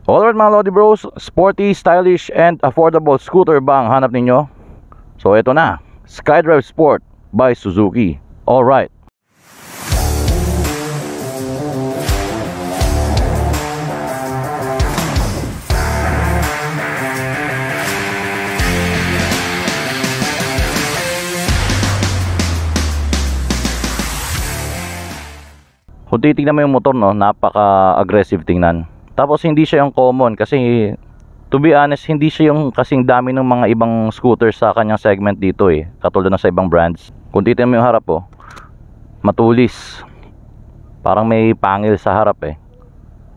Alright mga Lodi Bros, sporty, stylish, and affordable scooter ba ang hanap ninyo? So ito na, SkyDrive Sport by Suzuki. Alright. Kung titignan mo yung motor, no, napaka-aggressive tingnan. Tapos hindi siya yung common kasi to be honest, hindi siya yung kasing dami ng mga ibang scooters sa kanyang segment dito eh. Katulad na sa ibang brands. Kung titignan mo yung harap, oh, matulis. Parang may pangil sa harap eh.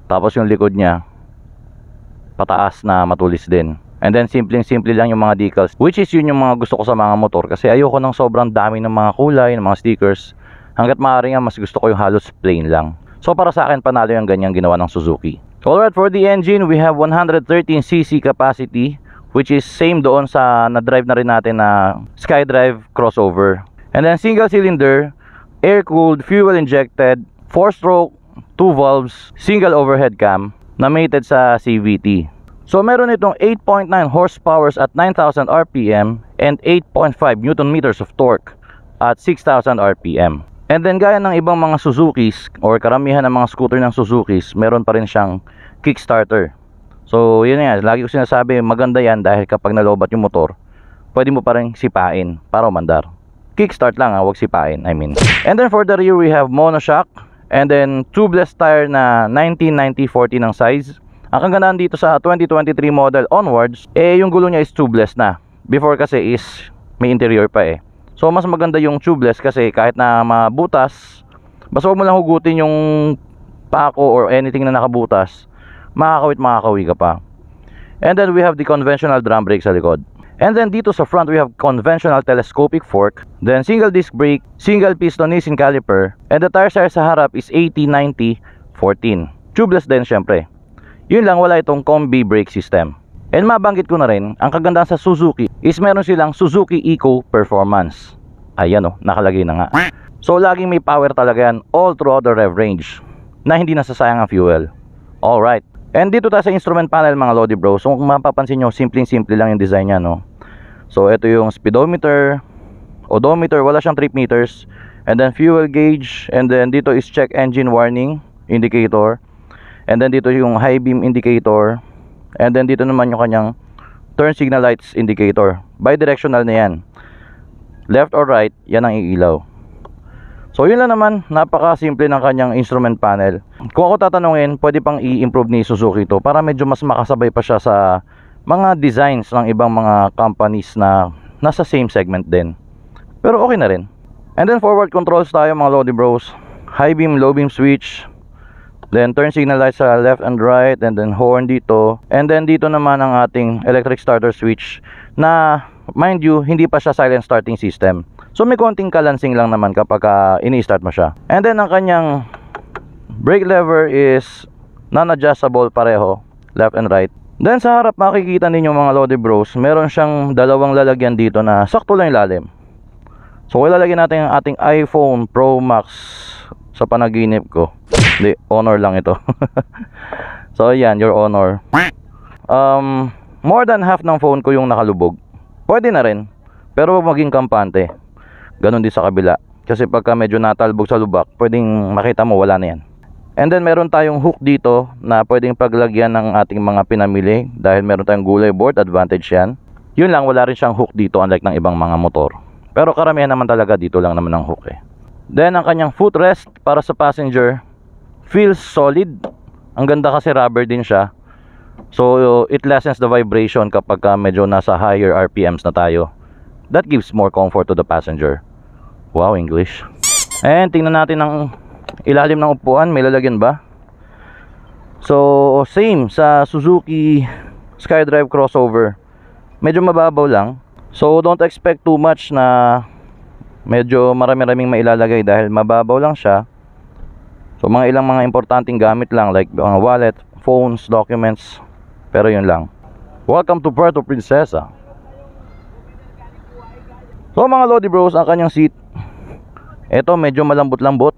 Tapos yung likod niya pataas na matulis din. And then simple lang yung mga decals, which is yun yung mga gusto ko sa mga motor kasi ayoko ng sobrang dami ng mga kulay, ng mga stickers. Hanggat maaari nga, mas gusto ko yung halos plain lang. So para sa akin, panalo yung ganyang ginawa ng Suzuki. Alright, for the engine, we have 113cc capacity, which is same doon sa na-drive na rin natin na SkyDrive crossover. And then single cylinder, air-cooled, fuel-injected, 4-stroke, 2 valves, single overhead cam, na mated sa CVT. So meron itong 8.9 horsepowers at 9,000 RPM and 8.5 Newton meters of torque at 6,000 RPM. And then gaya ng ibang mga Suzukis or karamihan ng mga scooter ng Suzukis, meron pa rin siyang kickstarter. So yun nga, lagi ko sinasabi, maganda yan dahil kapag nalobat yung motor, pwede mo pa rin sipain para umandar. Kickstart lang ha, huwag sipain, I mean. And then for the rear, we have monoshock and then tubeless tire na 1990-40 ng size. Ang kagandahan dito sa 2023 model onwards, yung gulong niya is tubeless na. Before kasi is may interior pa eh. So mas maganda yung tubeless kasi kahit na mabutas, basta huwag mo lang hugutin yung pako or anything na nakabutas, makakawi ka pa. And then we have the conventional drum brake sa likod. And then dito sa front, we have conventional telescopic fork, then single disc brake, single piston Nissin caliper, and the tire size sa harap is 80-90-14. Tubeless din syempre. Yun lang, wala itong combi brake system. And mabanggit ko na rin, ang kagandahan sa Suzuki is meron silang Suzuki Eco Performance. Ayan o, nakalagay na nga. So laging may power talaga yan all throughout the rev range na hindi nasasayang ang fuel. Alright. And dito tayo sa instrument panel mga Lodi Bros. So kung mapapansin nyo, simple lang yung design niya, no? So ito yung speedometer, odometer, wala siyang trip meters. And then fuel gauge. And then dito is check engine warning indicator. And then dito yung high beam indicator. And then dito naman yung kanyang turn signal lights indicator. Bidirectional na yan. Left or right, yan ang iilaw. So yun lang naman, napaka-simple ng kanyang instrument panel. Kung ako tatanungin, pwede pang i-improve ni Suzuki to para medyo mas makasabay pa siya sa mga designs ng ibang mga companies na nasa same segment din. Pero okay na rin. And then forward controls tayo mga Lodi Bros. High beam, low beam switch. Then turn signal lights sa left and right, and then horn dito. And then dito naman ang ating electric starter switch na mind you, hindi pa siya silent starting system. So may konting kalansing lang naman kapag ini-start mo siya. And then ang kanyang brake lever is non-adjustable pareho, left and right. Then sa harap makikita ninyo mga Lodi Bros, meron siyang dalawang lalagyan dito na sakto lang yung lalim. So ilalagay natin ang ating iPhone Pro Max sa panaginip ko. Hindi, Honor lang ito. So ayan, your Honor. More than half ng phone ko yung nakalubog. Pwede na rin, pero wag maging kampante. Ganon din sa kabila. Kasi pagka medyo natalbog sa lubak, pwedeng makita mo wala na yan. And then meron tayong hook dito na pwedeng paglagyan ng ating mga pinamili. Dahil meron tayong gulay board, advantage yan. Yun lang, wala rin siyang hook dito unlike ng ibang mga motor. Pero karamihan naman talaga dito lang naman ang hook eh. Then ang kanyang footrest para sa passenger feels solid. Ang ganda kasi rubber din siya. So it lessens the vibration kapag medyo nasa higher RPMs na tayo. That gives more comfort to the passenger. Wow, English. And tingnan natin ang ilalim ng upuan. May lalagyan ba? So same sa Suzuki SkyDrive crossover. Medyo mababaw lang. So don't expect too much na medyo marami-raming mailalagay dahil mababaw lang siya. So mga ilang mga importanteng gamit lang like mga wallet, phones, documents. Pero yun lang. Welcome to Puerto Princesa. So mga Lodi Bros, ang kanyang seat, ito medyo malambot-lambot.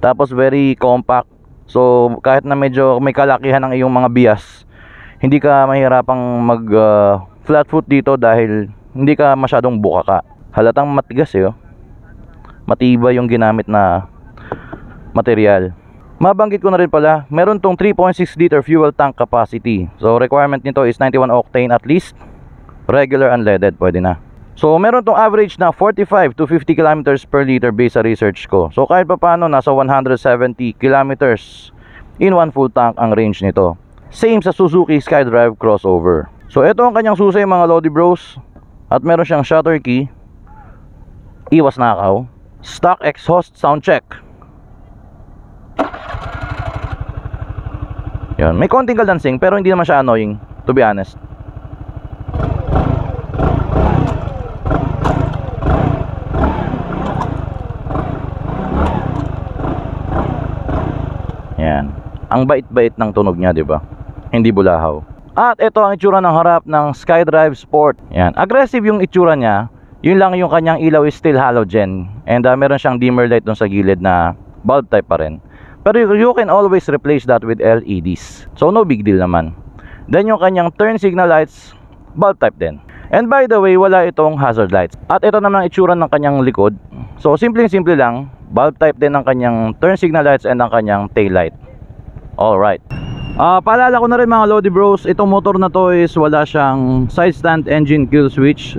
Tapos very compact. So kahit na medyo may kalakihan ng iyong mga bias, hindi ka mahirapang mag flat foot dito dahil hindi ka masyadong bukaka. Halatang matigas oh. Matibay yung ginamit na material. Mabanggit ko na rin pala, meron tong 3.6 liter fuel tank capacity. So requirement nito is 91 octane at least. Regular unleaded, pwede na. So meron tong average na 45 to 50 kilometers per liter based sa research ko. So kahit pa paano, nasa 170 kilometers in one full tank ang range nito. Same sa Suzuki SkyDrive crossover. So ito ang kanyang susay mga Lodi Bros. At meron siyang shutter key, iwas nakaw, stock exhaust sound check. Yan, may konting kalansing pero hindi naman siya annoying, to be honest. Yan. Ang bait-bait ng tunog niya, 'di ba? Hindi bulahaw. At ito ang itsura ng harap ng SkyDrive Sport. Yan. Aggressive yung itsura niya. Yun lang, yung kanyang ilaw is still halogen. And meron siyang dimmer light dun sa gilid na bulb type pa rin. Pero you can always replace that with LEDs. So no big deal naman. Then yung kanyang turn signal lights, bulb type din. And by the way, wala itong hazard lights. At ito naman ang itsura ng kanyang likod. So simple lang, bulb type din ang kanyang turn signal lights and ang kanyang tail light. Alright. Paalala ko na rin mga Lodi Bros, itong motor na to is wala siyang side stand engine kill switch,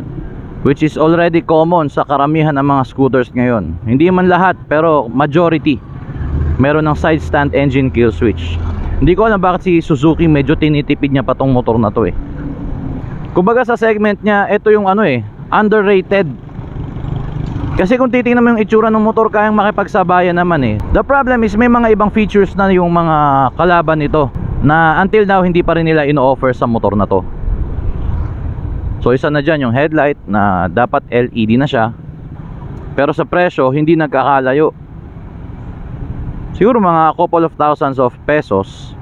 which is already common sa karamihan ng mga scooters ngayon. Hindi man lahat, pero majority meron ng side stand engine kill switch. Hindi ko alam bakit si Suzuki medyo tinitipid niya pa tong motor na to eh. Kumbaga sa segment niya, ito yung underrated. Kasi kung titingnan mo yung itsura ng motor, kayang makipagsabayan naman eh. The problem is may mga ibang features na yung mga kalaban nito na until now hindi pa rin nila ino-offer sa motor na to. So isa na dyan yung headlight na dapat LED na siya, pero sa presyo hindi nagkakalayo. Siguro mga couple of thousands of pesos.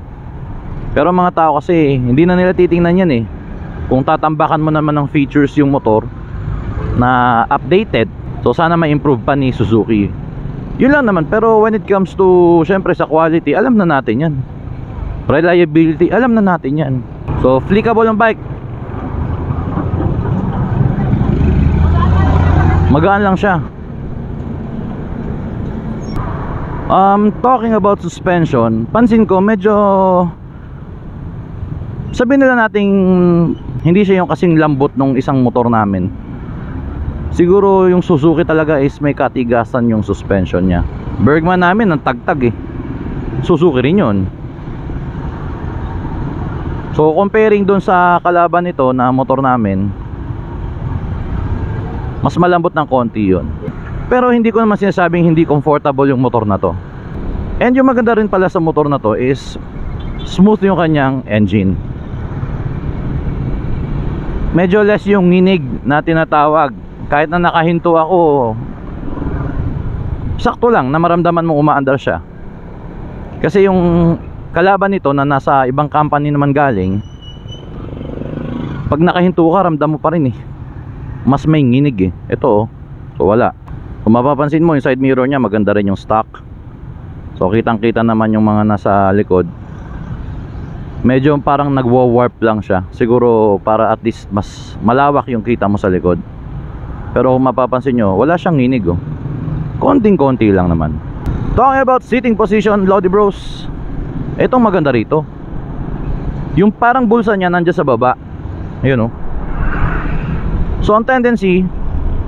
Pero mga tao kasi hindi na nila titingnan yan eh. Kung tatambakan mo naman ng features yung motor na updated, so sana ma-improve pa ni Suzuki. Yun lang naman. Pero when it comes to syempre sa quality, alam na natin yan. Reliability, alam na natin yan. So flickable ang bike. Magaan lang siya. Talking about suspension, pansin ko medyo, sabihin nila nating hindi siya yung kasing lambot nung isang motor namin. Siguro yung Suzuki talaga is may katigasan yung suspension niya. Bergman namin ang tagtag eh. Suzuki rin yun. So comparing dun sa kalaban nito na motor namin, mas malambot ng konti yun. Pero hindi ko naman sinasabing hindi comfortable yung motor na to. And yung maganda rin pala sa motor na to is smooth yung kanyang engine. Medyo less yung nginig na tinatawag. Kahit na nakahinto ako, sakto lang na maramdaman mo umaandar siya. Kasi yung kalaban nito na nasa ibang company naman galing, pag nakahinto ka ramdam mo pa rin eh. Mas may nginig eh. Ito so wala. Kung mapapansin mo yung side mirror niya, maganda rin yung stock. So kitang kita naman yung mga nasa likod. Medyo parang nagwa-warp lang siya. Siguro para at least mas malawak yung kita mo sa likod. Pero kung mapapansin nyo, wala siyang nginig oh. Konting-konti lang naman. Talking about sitting position, Lodi Bros, etong maganda rito, yung parang bulsa niya nandiyan sa baba. Ayun oh. So ang tendency,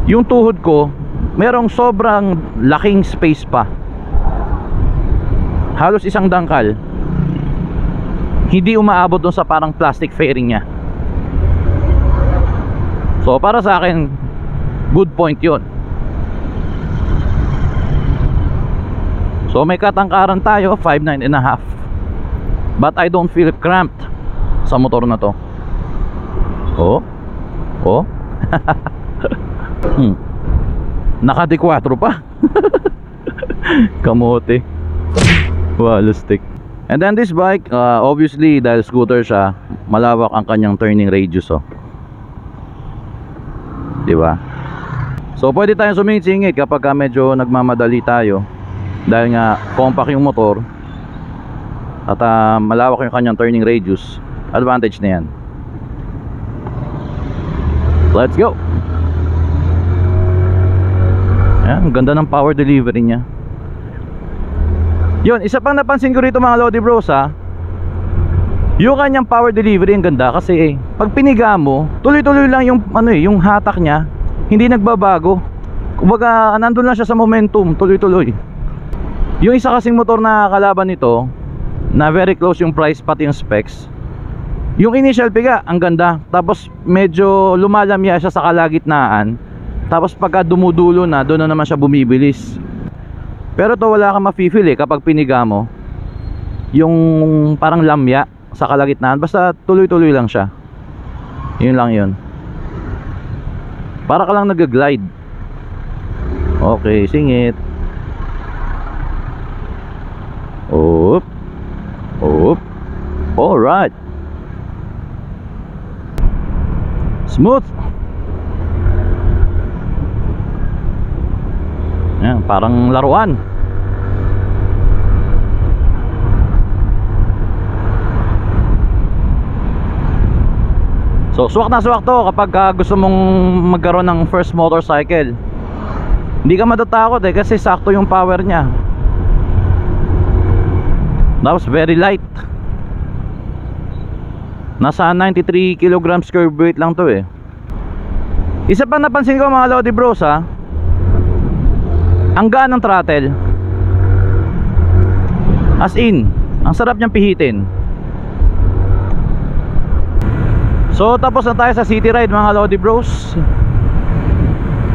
yung tuhod ko merong sobrang laking space pa, halos isang dangkal. Hindi umaabot dun sa parang plastic fairing niya. So para sa akin, good point yun. So may katangkaran tayo, 5'9.5", but I don't feel cramped sa motor na to. Oh Naka D4 pa. Kamote. Walastik. And then this bike, obviously dahil scooter siya, malawak ang kanyang turning radius oh. Diba? So pwede tayong sumingit-singit kapag medyo nagmamadali tayo. Dahil nga compact yung motor, At malawak yung kanyang turning radius. Advantage na yan. Let's go. Ayan, ang ganda ng power delivery niya. Yun, isa pang napansin ko rito mga Lodi Bros yung kanyang power delivery ang ganda kasi pag piniga mo, tuloy-tuloy lang yung yung hatak niya, hindi nagbabago. Kumbaga nandun lang siya sa momentum, tuloy-tuloy. Yung isa kasing motor na kalaban nito, na very close yung price pati yung specs, yung initial piga ang ganda, tapos medyo lumalamya siya sa kalagitnaan, tapos pagka dumudulo na, doon na naman siya bumibilis. Pero to wala kang mafe-feel kapag piniga mo yung parang lamya sa kalagitnaan, basta tuloy-tuloy lang siya. Yun lang yun. Para ka lang nag-glide. Okay, singit. Oop. Oop. Alright. Smooth. Yan, parang laruan. So suwak na suwak to kapag gusto mong magkaroon ng first motorcycle. Hindi ka matatakot kasi sakto yung power niya. Tapos very light. Nasa 93 kilograms curve weight lang to Isa pa napansin ko mga Lodi Bros ang gaan ng throttle. As in, ang sarap niyang pihitin. So tapos na tayo sa city ride mga Lodi Bros.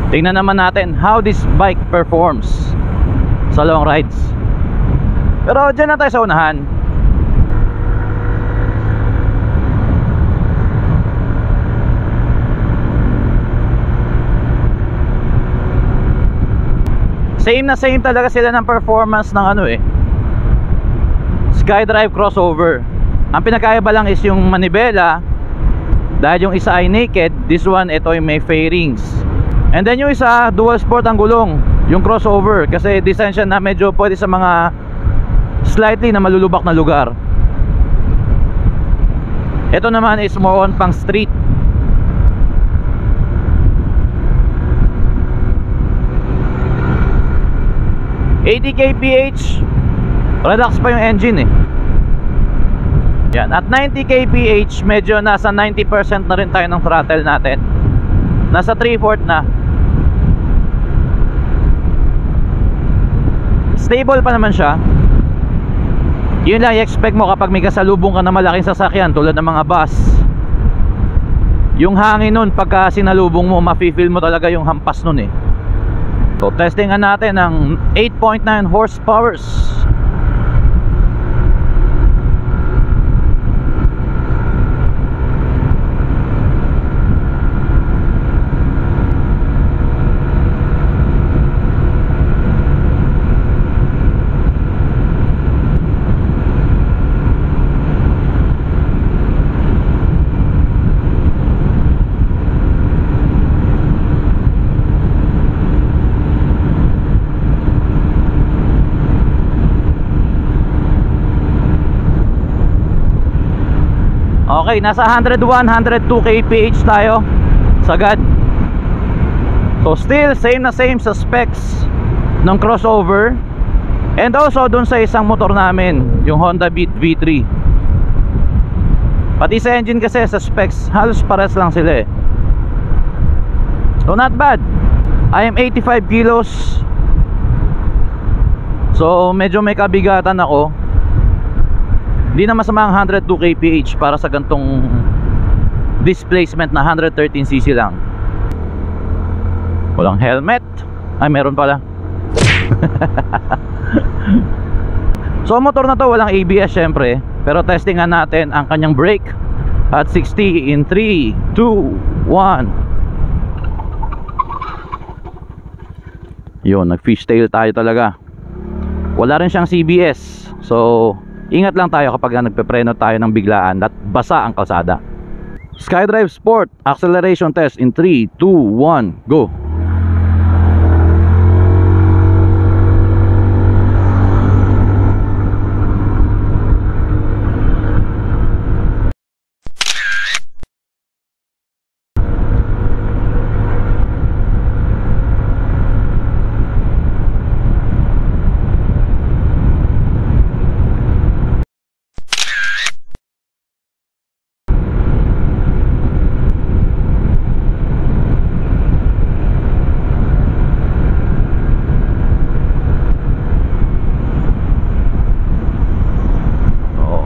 Tingnan naman natin how this bike performs sa long rides. Pero dyan na tayo sa unahan. Same na same talaga sila ng performance ng SkyDrive crossover. Ang pinakaiba lang is yung manibela. Dahil yung isa ay naked, this one ito ay may fairings. And then yung isa dual sport ang gulong, yung crossover, kasi design siya na medyo pwede sa mga slightly na malulubak na lugar. Ito naman is more on pang street. $80 kph, relax pa yung engine Yan, at 90 kph medyo nasa 90% na rin tayo ng throttle natin. Nasa 3/4 na. Stable pa naman siya. Yun lang i-expect mo kapag may kasalubong ka na malaking sasakyan tulad ng mga bus. Yung hangin nun pagka sinalubong mo, mafe-feel mo talaga yung hampas nun So testingan natin ng 8.9 horsepower. Okay, nasa 101, 102 kph tayo sagad. So still same na same sa specs ng crossover. And also dun sa isang motor namin, yung Honda Beat V3. Pati sa engine kasi sa specs halos pares lang sila So not bad. I am 85 kilos. So medyo may kabigatan ako. Hindi na masama ang 102 kph para sa gantong displacement na 113cc lang. Walang helmet. Ay, meron pala. So motor na to walang ABS syempre, pero testingan natin ang kanyang brake at 60 in 3, 2, 1. Yun, nag fishtail tayo talaga. Wala rin siyang CBS. So ingat lang tayo kapag nagpepreno tayo ng biglaan at basa ang kalsada. SkyDrive Sport acceleration test in 3, 2, 1, go.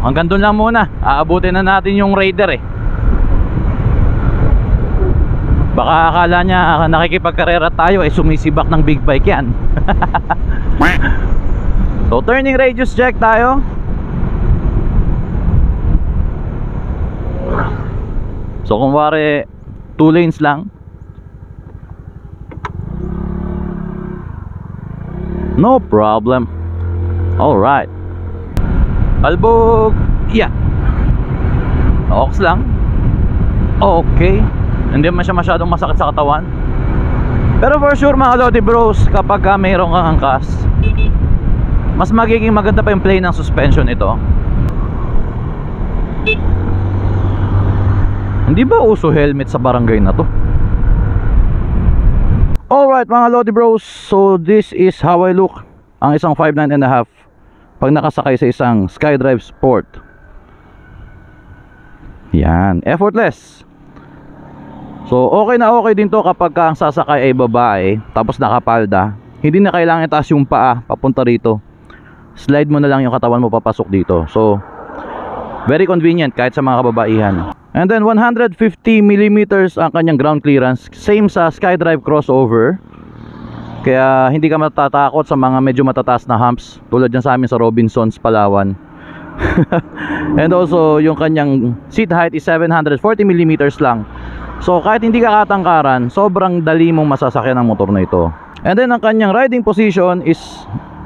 hanggang doon lang muna. Aabutin na natin yung Raider eh. Baka akala niya nakikipagkarera tayo eh, sumisibak ng big bike yan. So turning radius check tayo. So kung wari 2 lanes lang, no problem. Alright. Albog, yeah. Ox lang. Okay. Hindi man siya masyadong masakit sa katawan. Pero for sure mga Lodi Bros, kapag mayroon kang angkas, mas magiging maganda pa yung play ng suspension ito. Hindi ba uso helmet sa barangay na to? Alright mga Lodi Bros, so this is how I look ang isang 5'9.5" pag nakasakay sa isang SkyDrive Sport. Yan, effortless. So okay na okay din to kapag ang sasakay ay babae tapos nakapalda. Hindi na kailangan itaas yung paa papunta rito. Slide mo na lang yung katawan mo papasok dito. So very convenient kahit sa mga kababaihan. And then 150mm ang kanyang ground clearance, same sa SkyDrive crossover. Kaya hindi ka matatakot sa mga medyo matataas na humps tulad dyan sa amin sa Robinsons, Palawan. And also yung kanyang seat height is 740mm lang. So kahit hindi ka katangkaran, sobrang dali mong masasakyan ang motor na ito. And then ang kanyang riding position is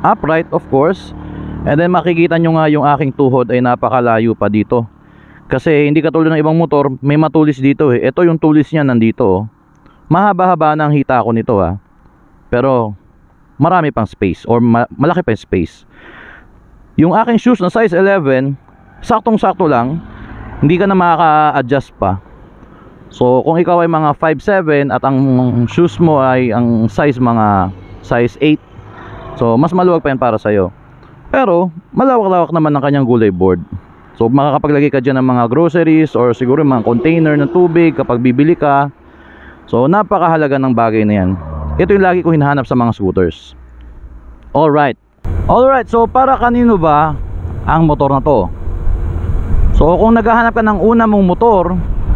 upright of course. And then makikita nyo nga yung aking tuhod ay napakalayo pa dito. Kasi hindi katulad ng ibang motor, may matulis dito eh. Ito yung tulis niya nandito oh. Mahaba-haba na ang hita ko nito ah. Pero marami pang space or malaki pa yung space. Yung aking shoes na size 11, saktong-sakto lang. Hindi ka na makaka-adjust pa. So kung ikaw ay mga 5'7" at ang shoes mo ay ang size mga size 8, so mas maluwag pa yan para sa'yo. Pero malawak-lawak naman ang kanyang gulay board. So makakapaglagay ka dyan ng mga groceries or siguro mga container ng tubig kapag bibili ka. So napakahalaga ng bagay na yan. Ito yung lagi ko hinahanap sa mga scooters. Alright, so para kanino ba ang motor na to? So kung naghahanap ka ng una mong motor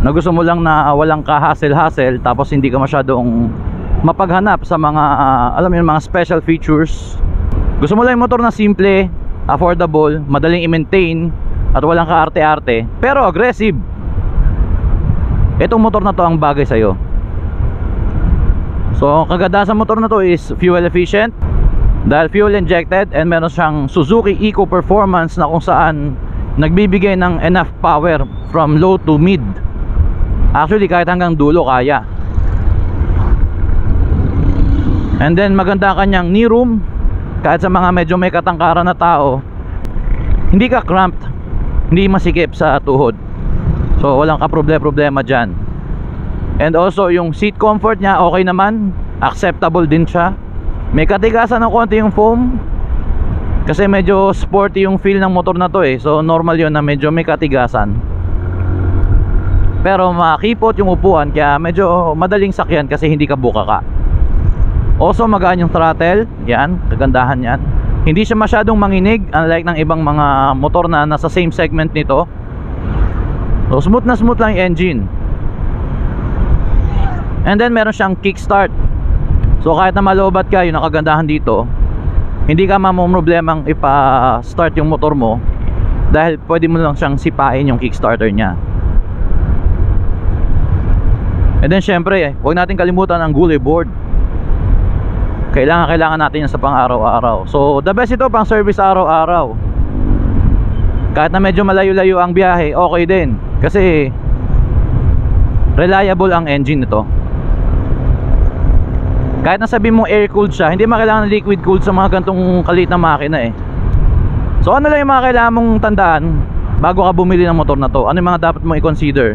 na gusto mo lang na walang ka-hassle-hassle, tapos hindi ka masyadong mapaghanap sa mga alam mo yung mga special features, gusto mo lang yung motor na simple, affordable, madaling i-maintain at walang ka-arte-arte pero aggressive, itong motor na to ang bagay sa'yo. So kagandahan sa motor na to is fuel efficient dahil fuel injected, and meron siyang Suzuki Eco Performance na kung saan nagbibigay ng enough power from low to mid. Actually kahit hanggang dulo kaya. And then maganda ang kanyang knee room. Kahit sa mga medyo may katangkaran na tao, hindi ka cramped, hindi masikip sa tuhod. So walang ka-problema dyan. And also yung seat comfort niya okay naman, acceptable din siya. May katigasan ng konti yung foam kasi medyo sporty yung feel ng motor na to eh. So normal yun na medyo may katigasan. Pero makipot yung upuan kaya medyo madaling sakyan kasi hindi ka buka ka. Also magaan yung throttle, yan, kagandahan yan. Hindi siya masyadong manginig unlike ng ibang mga motor na nasa same segment nito. So smooth na smooth lang yung engine. And then meron siyang kickstart. So kahit na malobat ka, yung nakagandahan dito, hindi ka mamumroblemang ipa-start yung motor mo dahil pwede mo lang siyang sipain yung kickstarter niya. And then syempre, huwag natin kalimutan ang gulay board. Kailangan natin yan sa pang araw-araw. So the best ito pang service araw-araw. Kahit na medyo malayo-layo ang biyahe, okay din kasi reliable ang engine nito. Kahit na sabihin mong air cooled siya, hindi makailangan ng liquid cooled sa mga gantong kalit na makina eh. So ano lang yung mga kailangan mong tandaan bago ka bumili ng motor na to? Ano yung mga dapat mong i-consider?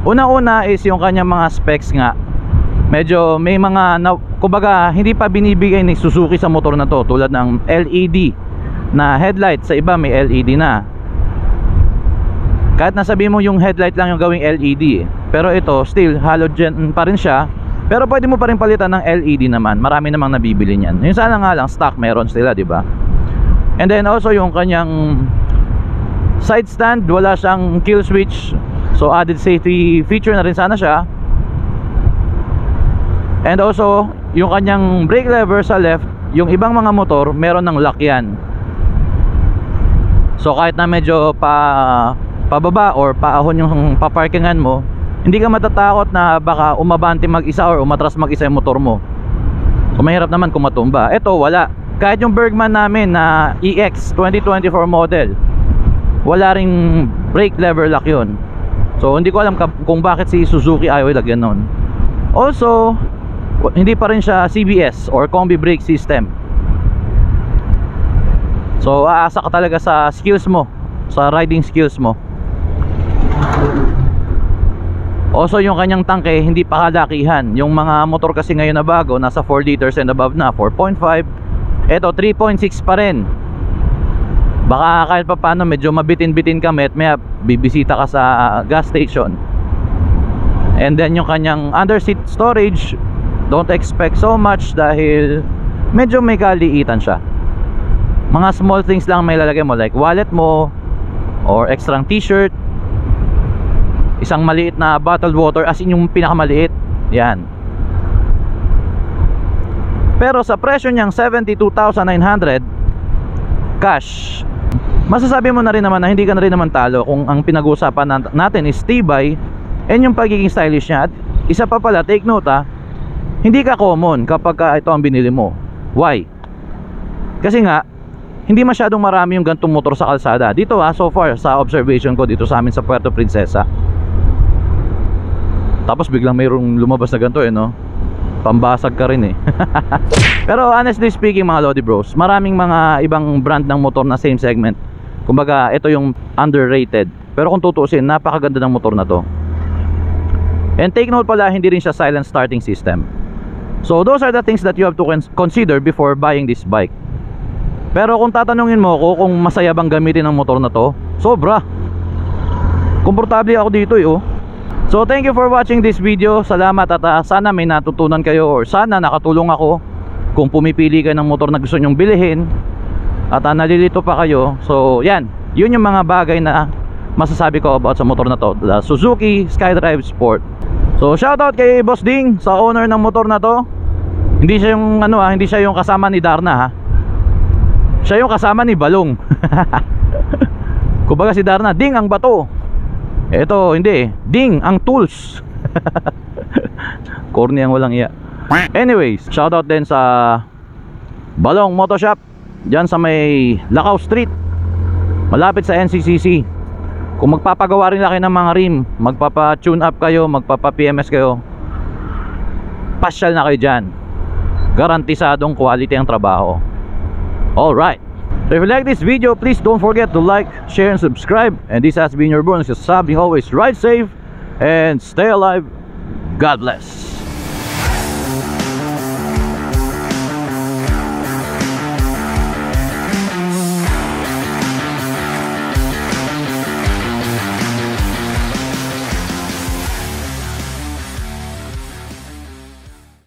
Una-una is yung kanyang mga specs nga. Medyo may mga kumbaga hindi pa binibigay ni Suzuki sa motor na to, tulad ng LED na headlight. Sa iba may LED na. Kahit nasabihin mo yung headlight lang yung gawing LED pero ito still halogen pa rin siya. Pero pwede mo pa rin palitan ng LED naman. Marami namang nabibili niyan. Yung sana nga lang stock meron sila, di ba? And then also yung kanyang Side stand, wala siyang kill switch. So added safety feature na rin sana siya. And also, yung kanyang brake lever sa left, yung ibang mga motor, meron ng lock yan. So kahit na medyo pababa or paahon yung paparkingan mo, hindi ka matatakot na baka umabante mag-isa or umatras mag-isa yung motor mo. So mahirap naman kung matumba. Ito wala. Kahit yung Bergman namin na EX 2024 model, wala ring brake lever lock yun. So hindi ko alam kung bakit si Suzuki ayaw ilagyan nun. Also, hindi pa rin siya CBS or combi brake system. So aasa ka talaga sa skills mo, sa riding skills mo. Also yung kanyang tangke hindi pa kalakihan. Yung mga motor kasi ngayon na bago, nasa 4 liters and above na, 4.5. Ito 3.6 pa rin. Baka kahit pa paano medyo mabitin-bitin ka, may bibisita ka sa gas station. And then yung kanyang under seat storage, don't expect so much dahil medyo may kaliitan siya. Mga small things lang may lalagay mo, like wallet mo or extrang t-shirt, isang maliit na bottled water, as in yung pinakamaliit. Yan. Pero sa presyo niyang 72,900 cash, masasabi mo na rin naman na hindi ka na rin naman talo kung ang pinag-uusapan natin is tibay and yung pagiging stylish niya. At isa pa pala, take note hindi ka common kapag ito ang binili mo. Why? Kasi nga hindi masyadong marami yung gantong motor sa kalsada dito so far sa observation ko dito sa amin sa Puerto Princesa. Tapos biglang mayroong lumabas na ganito no? Pambasag ka rin Pero honestly speaking mga Lodi Bros, maraming mga ibang brand ng motor na same segment. Kumbaga ito yung underrated, pero kung tutuusin napakaganda ng motor na to. And take note pala, hindi rin siya silent starting system. So those are the things that you have to consider before buying this bike. Pero kung tatanungin mo ako kung masaya bang gamitin ang motor na to, sobra. Komportable ako dito So thank you for watching this video. Salamat at sana may natutunan kayo or sana nakatulong ako kung pumipili kayo ng motor na gusto nyong bilhin at nalilito pa kayo. So yan, yun yung mga bagay na masasabi ko about sa motor na to, the Suzuki SkyDrive Sport. So shoutout kay Boss Ding sa owner ng motor na to. Hindi siya yung hindi siya yung kasama ni Darna Siya yung kasama ni Balong. Kumbaga si Darna, Ding ang bato. Ito hindi, Ding ang tools. Corny ang walang iya. Anyways, shoutout din sa Balong Moto Shop diyan sa may Lacao Street, malapit sa NCCC. Kung magpapagawa rin kayo ng mga rim, magpapa-tune up kayo, magpapa-PMS kayo, pasyal na kayo dyan. Garantisadong quality ang trabaho. Alright, so if you like this video, please don't forget to like, share, and subscribe. And this has been your Bruno, sabing always ride safe and stay alive. God bless.